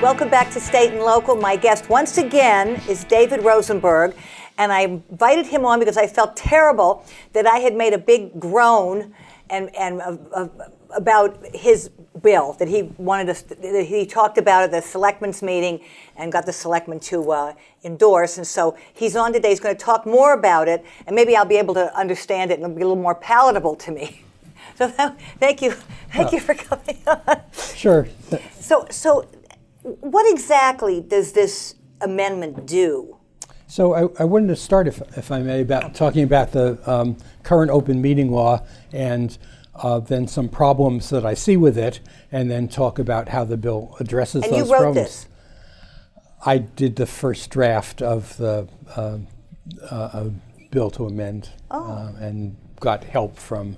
Welcome back to State and Local. My guest once again is David Rosenberg, and I invited him on because I felt terrible that I had made a big groan about his bill that he wanted us. He talked about at the selectmen's meeting and got the selectmen to endorse. And so he's on today. He's going to talk more about it, and maybe I'll be able to understand it and it'll be a little more palatable to me. So thank you for coming on. Sure. So what exactly does this amendment do? So I wanted to start, if I may, about talking about the current open meeting law and then some problems that I see with it, and then talk about how the bill addresses those problems. And you wrote this? I did the first draft of the bill to amend and got help from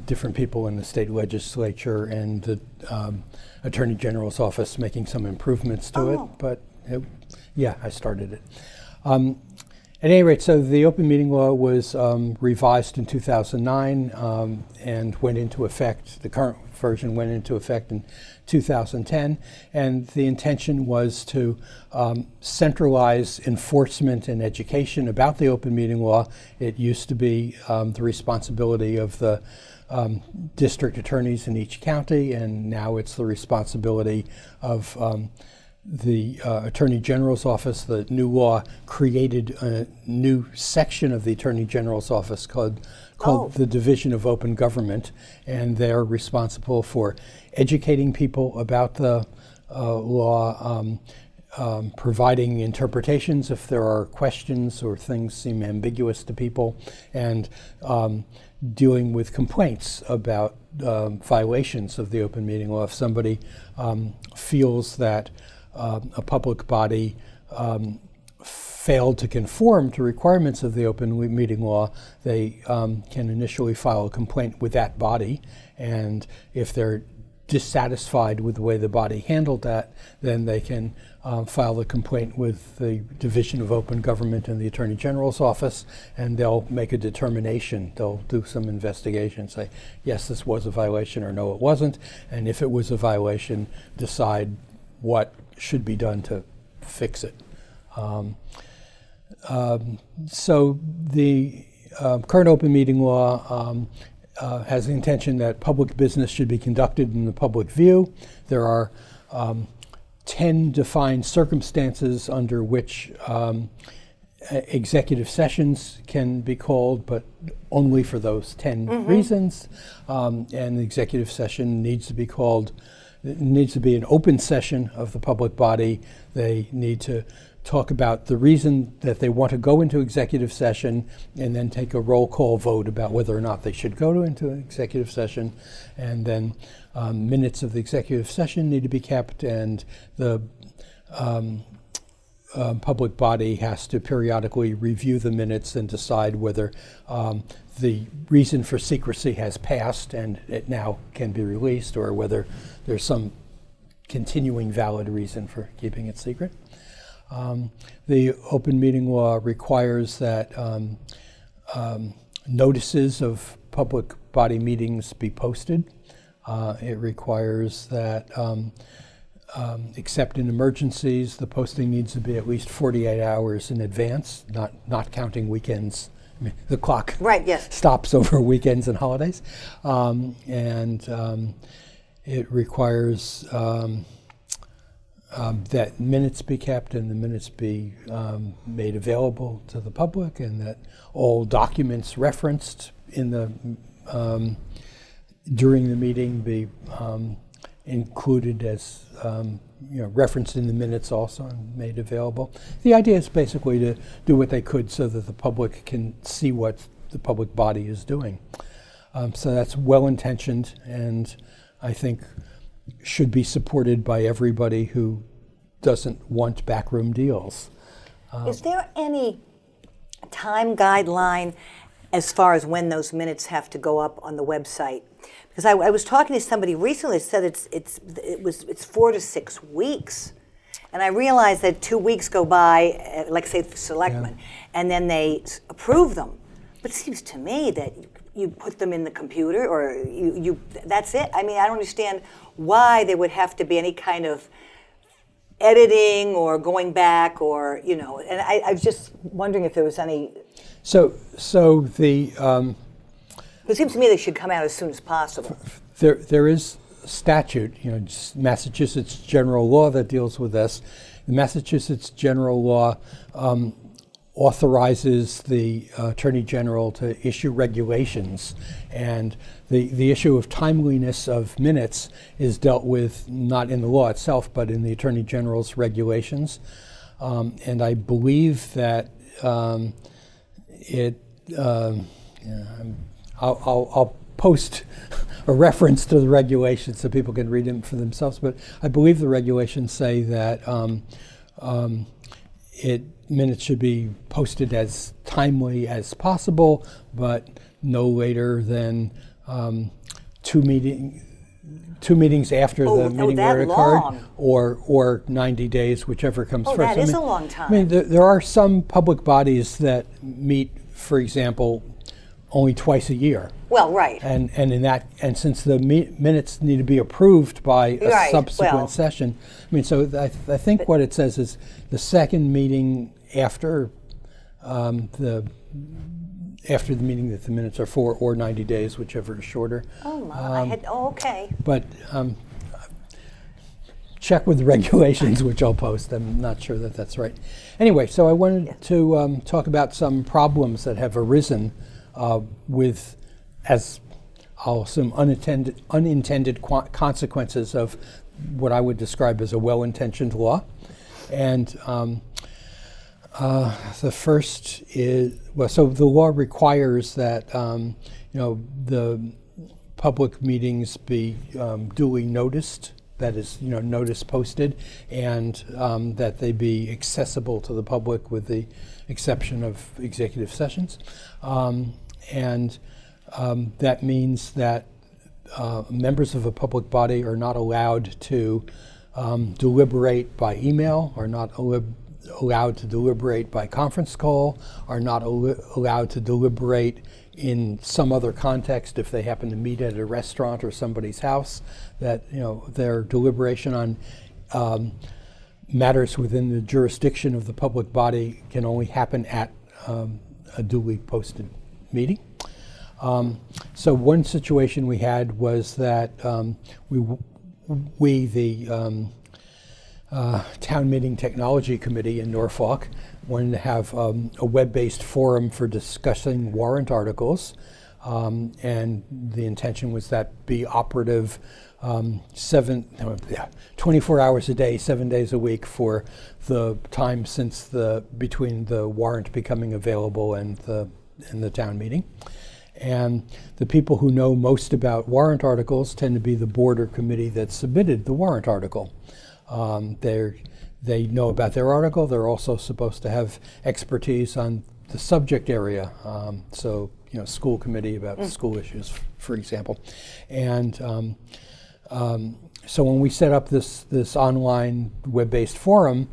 different people in the state legislature and the Attorney General's office making some improvements to it. But I started it. At any rate, so the open meeting law was revised in 2009 and went into effect, the current version went into effect in 2010. And the intention was to centralize enforcement and education about the open meeting law. It used to be the responsibility of the district attorneys in each county, and now it's the responsibility of the Attorney General's office. The new law created a new section of the Attorney General's office called the Division of Open Government, and they're responsible for educating people about the law, providing interpretations if there are questions or things seem ambiguous to people, and dealing with complaints about violations of the open meeting law. If somebody feels that a public body failed to conform to requirements of the open meeting law, they can initially file a complaint with that body, and if they're dissatisfied with the way the body handled that, then they can file a complaint with the Division of Open Government in the Attorney General's office, and they'll make a determination. They'll do some investigation, say, yes, this was a violation, or no, it wasn't, and if it was a violation, decide what should be done to fix it. So the current open meeting law has the intention that public business should be conducted in the public view. There are 10 defined circumstances under which executive sessions can be called, but only for those 10 reasons. And the executive session needs to be called. It needs to be an open session of the public body. They need to talk about the reason that they want to go into executive session, and then take a roll call vote about whether or not they should go into an executive session. And then minutes of the executive session need to be kept, and the public body has to periodically review the minutes and decide whether the reason for secrecy has passed and it now can be released, or whether there's some continuing valid reason for keeping it secret. The open meeting law requires that notices of public body meetings be posted. It requires that, except in emergencies, the posting needs to be at least 48 hours in advance, not counting weekends. I mean, the clock stops over weekends and holidays. It requires that minutes be kept and the minutes be made available to the public, and that all documents referenced in the during the meeting be included as referenced in the minutes also and made available. The idea is basically to do what they could so that the public can see what the public body is doing. So that's well-intentioned, and I think should be supported by everybody who doesn't want backroom deals. Is there any time guideline as far as when those minutes have to go up on the website? Because I was talking to somebody recently who said it's 4 to 6 weeks. And I realized that 2 weeks go by, like say for selectmen, and then they approve them. But it seems to me that you put them in the computer, or you that's it. I mean, I don't understand why there would have to be any kind of editing or going back or, and I was just wondering if there was any. So the It seems to me they should come out as soon as possible. there is statute, Massachusetts general law that deals with this. The Massachusetts general law authorizes the Attorney General to issue regulations, and the issue of timeliness of minutes is dealt with not in the law itself, but in the Attorney General's regulations. And I believe that I'll post a reference to the regulations so people can read them for themselves, but I believe the regulations say that minutes should be posted as timely as possible, but no later than two meetings after the meeting were occurred, or 90 days, whichever comes first. That is a long time. I mean, there are some public bodies that meet, for example, only twice a year. Well, right. And since the minutes need to be approved by a subsequent session, I mean, so I think what it says is the second meeting after the meeting that the minutes are for, or 90 days, whichever is shorter. Oh my! Okay. But check with the regulations, which I'll post. I'm not sure that that's right. Anyway, so I wanted to talk about some problems that have arisen with, as I'll assume, unintended consequences of what I would describe as a well-intentioned law. And the first is, so the law requires that the public meetings be duly noticed, that is, notice posted, and that they be accessible to the public with the exception of executive sessions. And that means that members of a public body are not allowed to deliberate by email, are not allowed to deliberate by conference call, are not allowed to deliberate in some other context if they happen to meet at a restaurant or somebody's house, that their deliberation on matters within the jurisdiction of the public body can only happen at a duly posted meeting. So one situation we had was that we the Town Meeting Technology Committee in Norfolk wanted to have a web-based forum for discussing warrant articles, and the intention was that be operative 24 hours a day, 7 days a week for the time between the warrant becoming available and the town meeting. And the people who know most about warrant articles tend to be the board or committee that submitted the warrant article. They know about their article. They're also supposed to have expertise on the subject area. So, school committee about school issues, for example. And so when we set up this online web-based forum,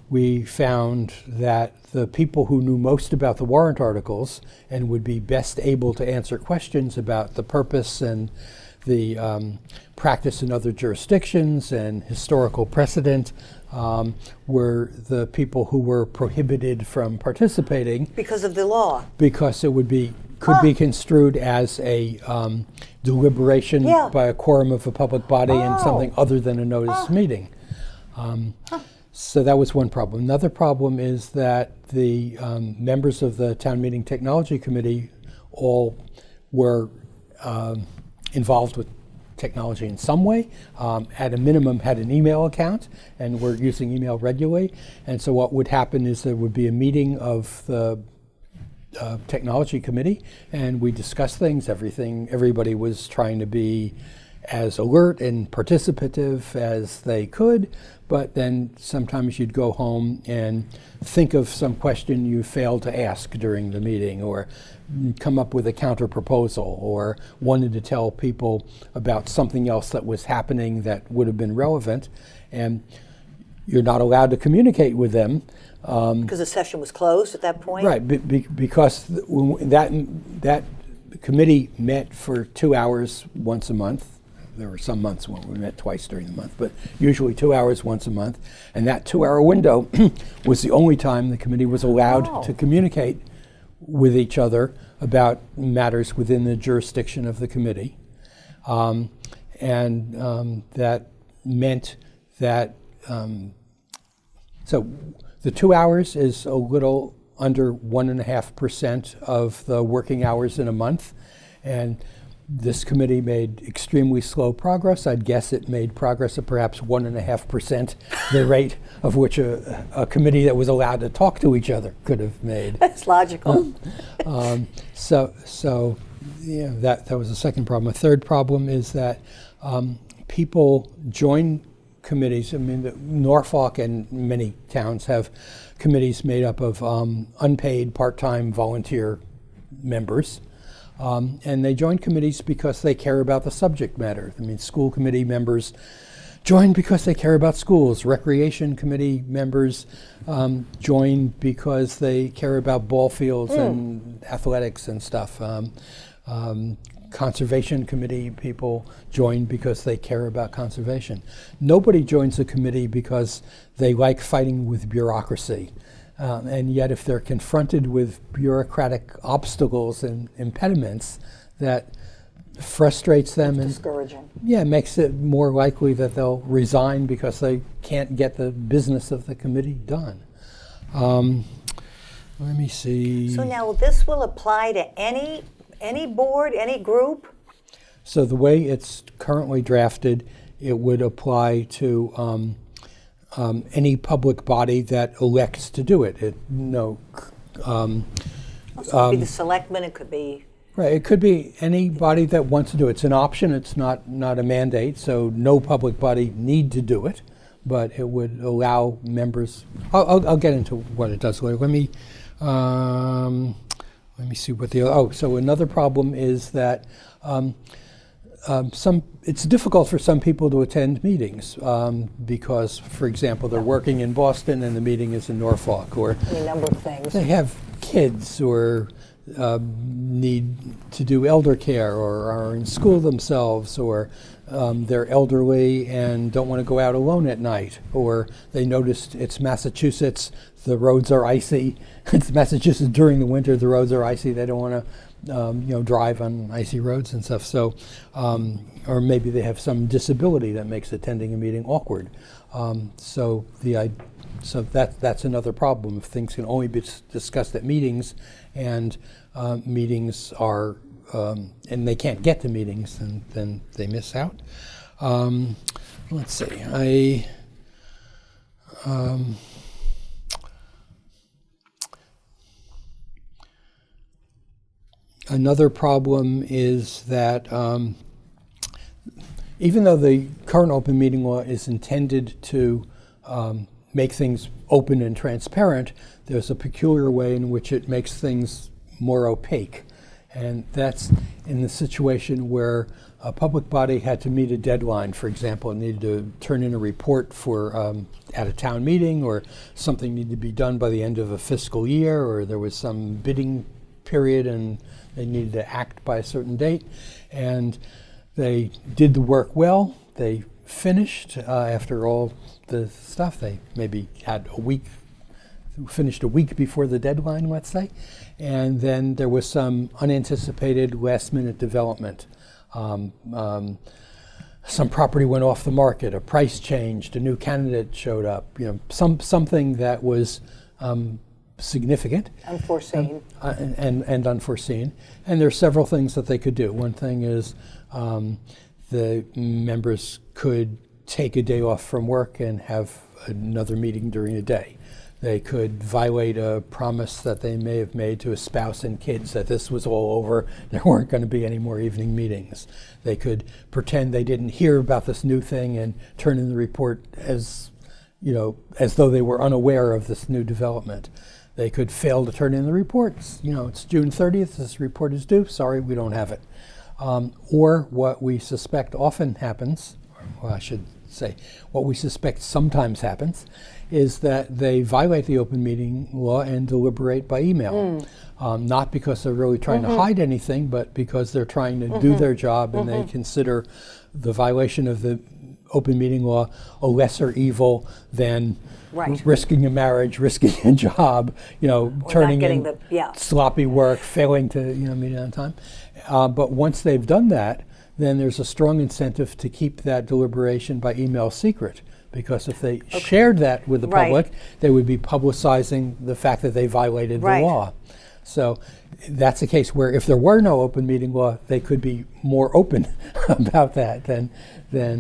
we found that the people who knew most about the warrant articles and would be best able to answer questions about the purpose and the practice in other jurisdictions and historical precedent were the people who were prohibited from participating because of the law. Because it could be construed as a deliberation by a quorum of a public body and something other than a notice meeting. So that was one problem. Another problem is that the members of the Town Meeting Technology Committee all were involved with technology in some way, at a minimum had an email account, and were using email regularly. And so what would happen is there would be a meeting of the technology committee, and we discussed things, everybody was trying to be as alert and participative as they could, but then sometimes you'd go home and think of some question you failed to ask during the meeting, or come up with a counter proposal, or wanted to tell people about something else that was happening that would have been relevant, and you're not allowed to communicate with them. Because the session was closed at that point? Right, because that committee met for 2 hours once a month, there were some months when we met twice during the month, but usually 2 hours once a month. And that 2-hour window was the only time the committee was allowed to communicate with each other about matters within the jurisdiction of the committee. That meant that, so the 2 hours is a little under 1.5% of the working hours in a month. And this committee made extremely slow progress. I'd guess it made progress at perhaps 1.5% the rate of which a committee that was allowed to talk to each other could have made. That's logical. So that was the second problem. A third problem is that people join committees. I mean, Norfolk and many towns have committees made up of unpaid part-time volunteer members. And they join committees because they care about the subject matter. I mean, school committee members join because they care about schools. Recreation committee members join because they care about ball fields and athletics and stuff. Conservation committee people join because they care about conservation. Nobody joins a committee because they like fighting with bureaucracy. And yet if they're confronted with bureaucratic obstacles and impediments, that frustrates them. It's discouraging. Yeah, makes it more likely that they'll resign because they can't get the business of the committee done. Let me see. So now this will apply to any board, any group? So the way it's currently drafted, it would apply to any public body that elects to do it. So it could be the selectmen, it could be... Right, it could be any body that wants to do it. It's an option, it's not a mandate, so no public body need to do it, but it would allow members... I'll get into what it does later. Let me see what the... so another problem is that it's difficult for some people to attend meetings because, for example, they're working in Boston and the meeting is in Norfolk, or a number of things. They have kids or need to do elder care or are in school themselves, or they're elderly and don't want to go out alone at night, or they noticed it's Massachusetts, the roads are icy. It's Massachusetts during the winter, the roads are icy. They don't want to drive on icy roads and stuff. So, or maybe they have some disability that makes attending a meeting awkward. So that's another problem. If things can only be discussed at meetings, and meetings are, and they can't get to meetings, then they miss out. Let's see. Another problem is that even though the current open meeting law is intended to make things open and transparent, there's a peculiar way in which it makes things more opaque. And that's in the situation where a public body had to meet a deadline. For example, it needed to turn in a report for at a town meeting, or something needed to be done by the end of a fiscal year, or there was some bidding period and they needed to act by a certain date. And they did the work well. They finished after all the stuff. They maybe had finished a week before the deadline, let's say. And then there was some unanticipated last-minute development. Some property went off the market, a price changed, a new candidate showed up, something that was significant. Unforeseen. And unforeseen. And there are several things that they could do. One thing is the members could take a day off from work and have another meeting during the day. They could violate a promise that they may have made to a spouse and kids that this was all over, there weren't going to be any more evening meetings. They could pretend they didn't hear about this new thing and turn in the report as though they were unaware of this new development. They could fail to turn in the reports. It's June 30th, this report is due, sorry, we don't have it. Or what we suspect often happens, well, I should say, what we suspect sometimes happens, is that they violate the open meeting law and deliberate by email. Not because they're really trying to hide anything, but because they're trying to do their job, and they consider the violation of the open meeting law a lesser evil than risking a marriage, risking a job, turning in sloppy work, failing to meet on time. But once they've done that, then there's a strong incentive to keep that deliberation by email secret. Because if they shared that with the public, they would be publicizing the fact that they violated the law. So that's a case where if there were no open meeting law, they could be more open about that than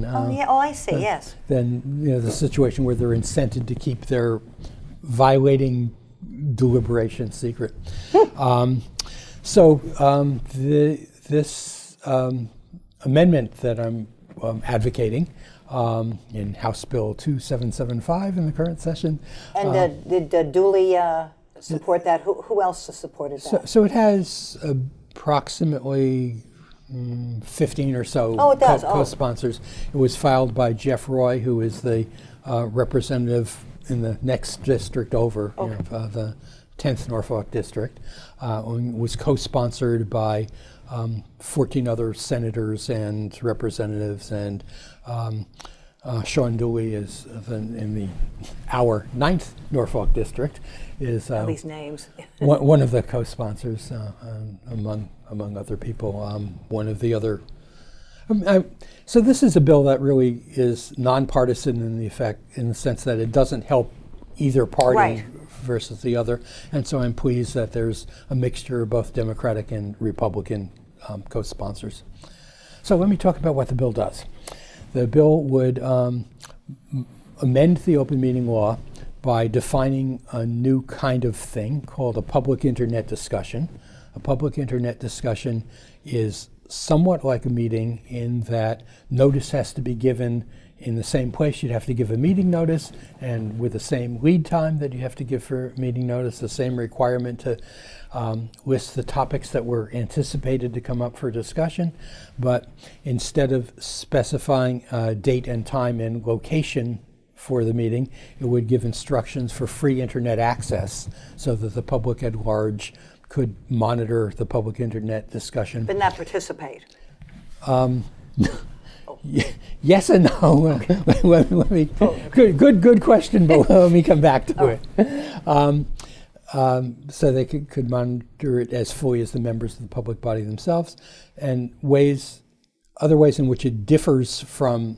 I see. Yes. Than the situation where they're incented to keep their violating deliberation secret. This amendment that I'm advocating in House Bill 2775 in the current session. And did Dooley support that? Who else supported that? So it has approximately 15 or so co-sponsors. It was filed by Jeff Roy, who is the representative in the next district over, the 10th Norfolk District. Was co-sponsored by 14 other senators and representatives, and Sean Dooley is in our 9th Norfolk District is all these names. one of the co-sponsors among other people. One of the other. So this is a bill that really is nonpartisan in the sense that it doesn't help either party versus the other, and so I'm pleased that there's a mixture of both Democratic and Republican co-sponsors. So let me talk about what the bill does. The bill would amend the open meeting law by defining a new kind of thing called a public internet discussion. A public internet discussion is somewhat like a meeting in that notice has to be given in the same place you'd have to give a meeting notice, and with the same lead time that you have to give for meeting notice, the same requirement to list the topics that were anticipated to come up for discussion. But instead of specifying date and time and location for the meeting, it would give instructions for free internet access so that the public at large could monitor the public internet discussion. But not participate. Yes and no. Let me. Good question, but let me come back to it. So they could monitor it as fully as the members of the public body themselves, and other ways in which it differs from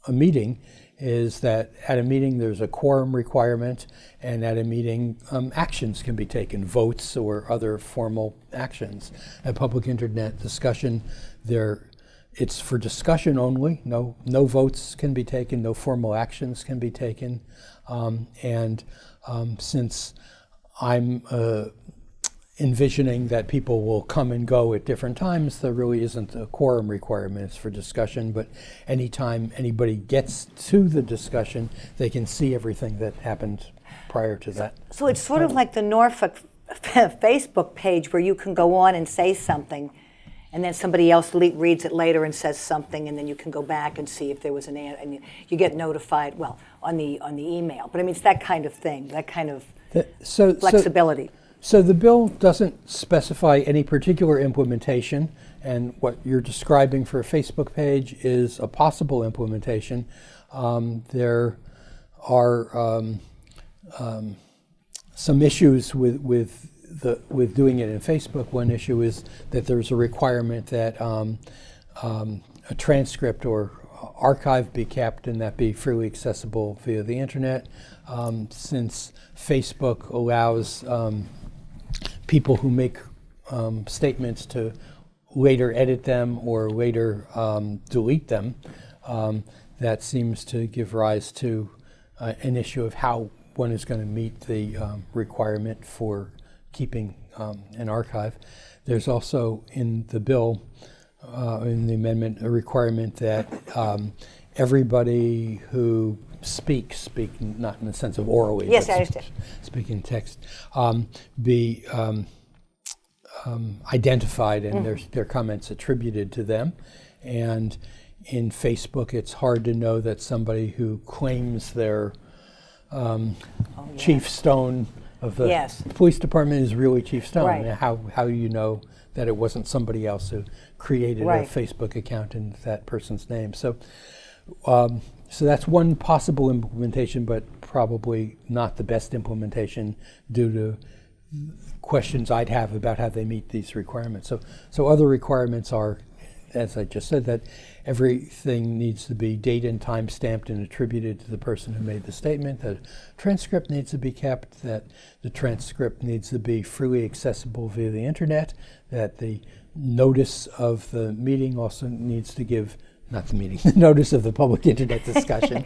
a meeting is that at a meeting there's a quorum requirement, and at a meeting actions can be taken, votes or other formal actions. At public internet discussion, it's for discussion only. No votes can be taken. No formal actions can be taken. Since I'm envisioning that people will come and go at different times, there really isn't a quorum requirement. It's for discussion, but anytime anybody gets to the discussion, they can see everything that happened prior to that. So it's sort of like the Norfolk Facebook page where you can go on and say something, and then somebody else reads it later and says something, and then you can go back and see if there was an answer, and you get notified, on the email. But I mean, it's that kind of thing, that kind of flexibility. So the bill doesn't specify any particular implementation, and what you're describing for a Facebook page is a possible implementation. There are some issues with doing it in Facebook. One issue is that there's a requirement that a transcript or archive be kept and that be freely accessible via the internet. Since Facebook allows people who make statements to later edit them or later delete them, that seems to give rise to an issue of how one is going to meet the requirement for keeping an archive. There's also in the bill, in the amendment, a requirement that everybody who speak not in the sense of orally, yes, but I understand. Speak in text, be identified and their comments attributed to them. And in Facebook, it's hard to know that somebody who claims their chief stone of the Yes. police department is really Chief Stone. Right. And how do you know that it wasn't somebody else who created Right. a Facebook account in that person's name? So that's one possible implementation, but probably not the best implementation due to questions I'd have about how they meet these requirements. So other requirements are, as I just said, that everything needs to be date and time stamped and attributed to the person who made the statement, that a transcript needs to be kept, that the transcript needs to be freely accessible via the internet, that the notice of the meeting also needs to give, not the meeting, the notice of the public internet discussion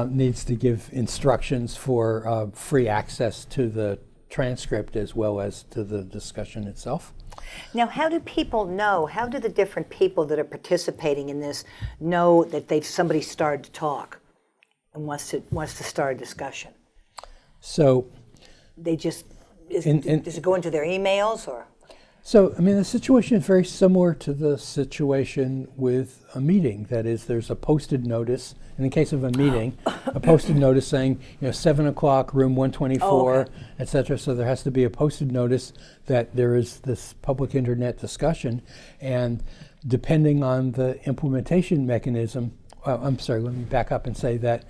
needs to give instructions for free access to the transcript as well as to the discussion itself. Now, how do people know? How do the different people that are participating in this know that somebody started to talk and wants to start a discussion? So They just does it go into their emails or? So, I mean, the situation is very similar to the situation with a meeting. That is, there's a posted notice. In the case of a meeting, a posted notice saying, 7 o'clock, room 124, okay. et cetera. So there has to be a posted notice that there is this public internet discussion. And depending on the implementation mechanism, I'm sorry, let me back up and say that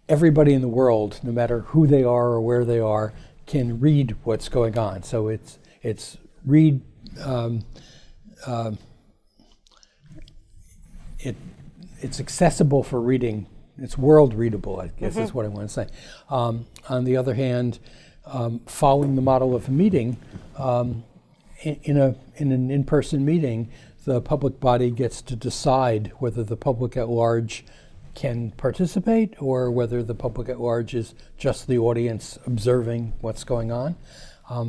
everybody in the world, no matter who they are or where they are, can read what's going on. So it's read, it's accessible for reading. It's world readable, I guess is what I want to say. On the other hand, following the model of a meeting, in an in-person meeting, the public body gets to decide whether the public at large can participate or whether the public at large is just the audience observing what's going on.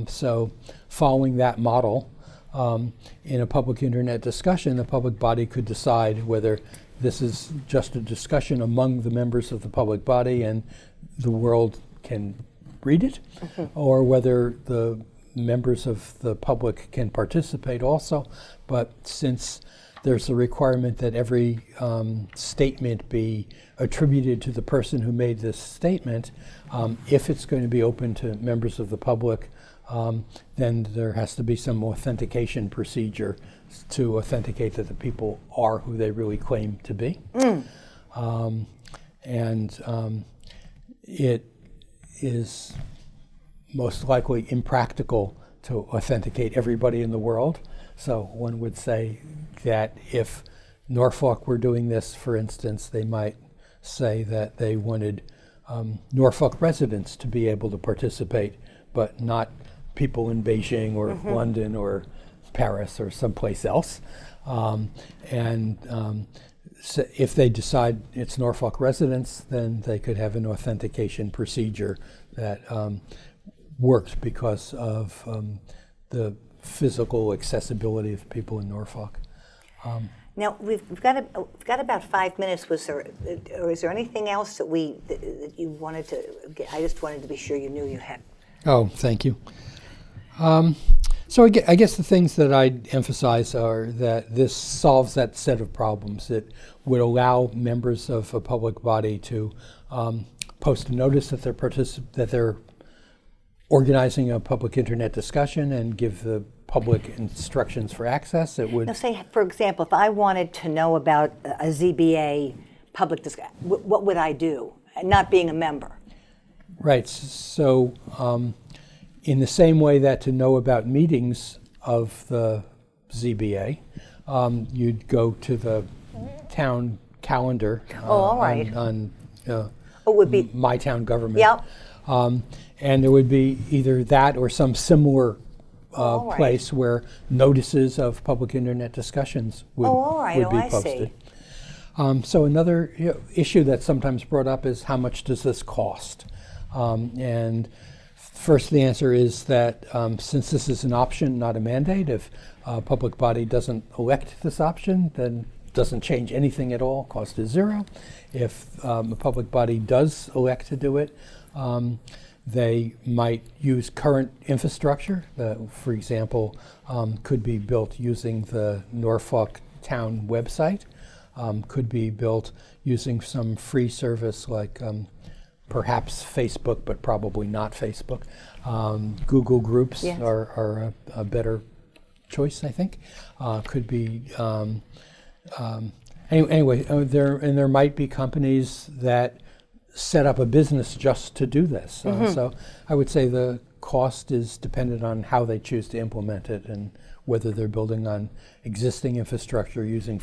So following that model, in a public internet discussion, the public body could decide whether this is just a discussion among the members of the public body and the world can read it, or whether the members of the public can participate also. But since there's a requirement that every statement be attributed to the person who made this statement, if it's going to be open to members of the public, then there has to be some authentication procedure to authenticate that the people are who they really claim to be. It is most likely impractical to authenticate everybody in the world. So one would say that if Norfolk were doing this, for instance, they might say that they wanted Norfolk residents to be able to participate, but not people in Beijing or London or Paris or someplace else. So if they decide it's Norfolk residents, then they could have an authentication procedure that worked because of the physical accessibility of people in Norfolk. Now we've got about 5 minutes. Is there anything else that you wanted to get? I just wanted to be sure you knew you had. Oh, thank you. So I guess the things that I'd emphasize are that this solves that set of problems. It would allow members of a public body to post a notice that they're organizing a public internet discussion and give the public instructions for access. It would. Now, say, for example, if I wanted to know about a ZBA public discussion, what would I do? Not being a member. Right. So, in the same way that to know about meetings of the ZBA, you'd go to the town calendar all right. on would be My Town Government. Yep. And there would be either that or some similar right. place where notices of public internet discussions would be posted. So another issue that's sometimes brought up is how much does this cost? And first, the answer is that since this is an option, not a mandate, if a public body doesn't elect this option, then it doesn't change anything at all. Cost is zero. If a public body does elect to do it, they might use current infrastructure that, for example, could be built using the Norfolk town website, could be built using some free service like perhaps Facebook, but probably not Facebook. Google Groups Yes. are a better choice, I think. Could be anyway. There might be companies that set up a business just to do this. So I would say the cost is dependent on how they choose to implement it and whether they're building on existing infrastructure using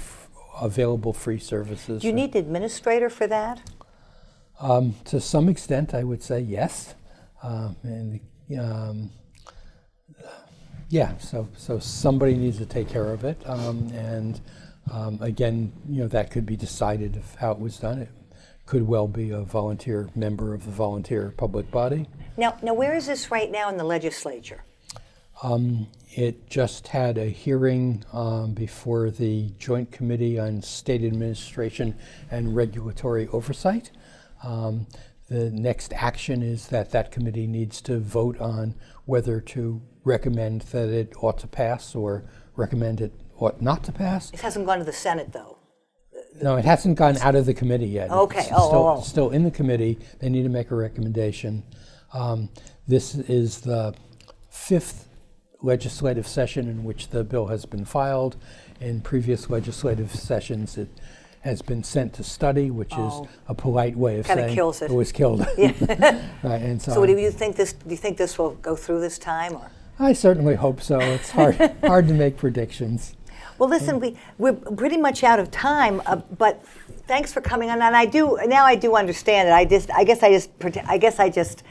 available free services. Do you need an administrator for that? To some extent, I would say yes. So somebody needs to take care of it. Again, that could be decided of how it was done. It could well be a volunteer member of the volunteer public body. Now, where is this right now in the legislature? It just had a hearing before the Joint Committee on State Administration and Regulatory Oversight. The next action is that committee needs to vote on whether to recommend that it ought to pass or recommend it ought not to pass. It hasn't gone to the Senate, though. No, it hasn't gone out of the committee yet. Okay. It's still in the committee. They need to make a recommendation. This is the 5th legislative session in which the bill has been filed. In previous legislative sessions, it has been sent to study, which is a polite way of Kinda saying kills it. it was killed. Yeah. Right, and So what do you think this? Do you think this will go through this time, or? I certainly hope so. It's hard to make predictions. Well, listen, we're pretty much out of time, but thanks for coming on. And I do understand it. I guess I just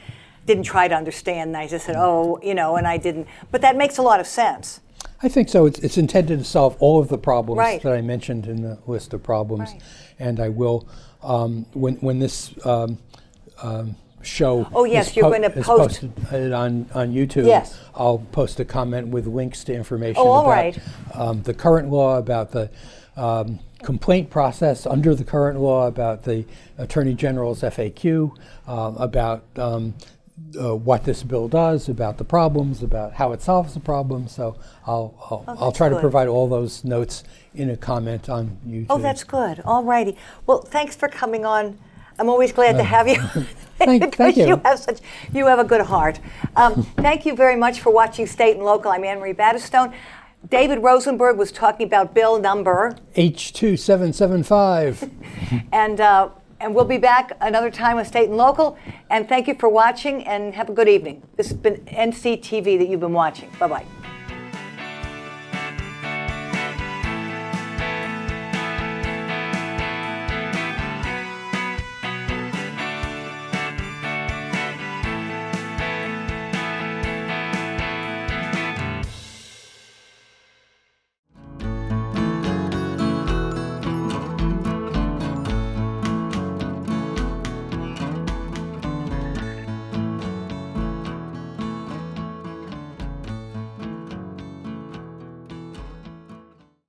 didn't try to understand. And I just said, and I didn't. But that makes a lot of sense. I think so. It's intended to solve all of the problems Right. that I mentioned in the list of problems, Right. and I will when this show. Oh, yes, you're going to is post posted on YouTube. Yes. I'll post a comment with links to information all about right. The current law, about the complaint process under the current law, about the Attorney General's FAQ, about what this bill does, about the problems, about how it solves the problem. So I'll try to provide all those notes in a comment on YouTube. Oh, that's good. All righty. Well, thanks for coming on. I'm always glad to have you. Thank you. You have a good heart. Thank you very much for watching State and Local. I'm Anne Marie Battistone. David Rosenberg was talking about bill number H2775. And we'll be back another time with State and Local. And thank you for watching, and have a good evening. This has been NCTV that you've been watching. Bye-bye.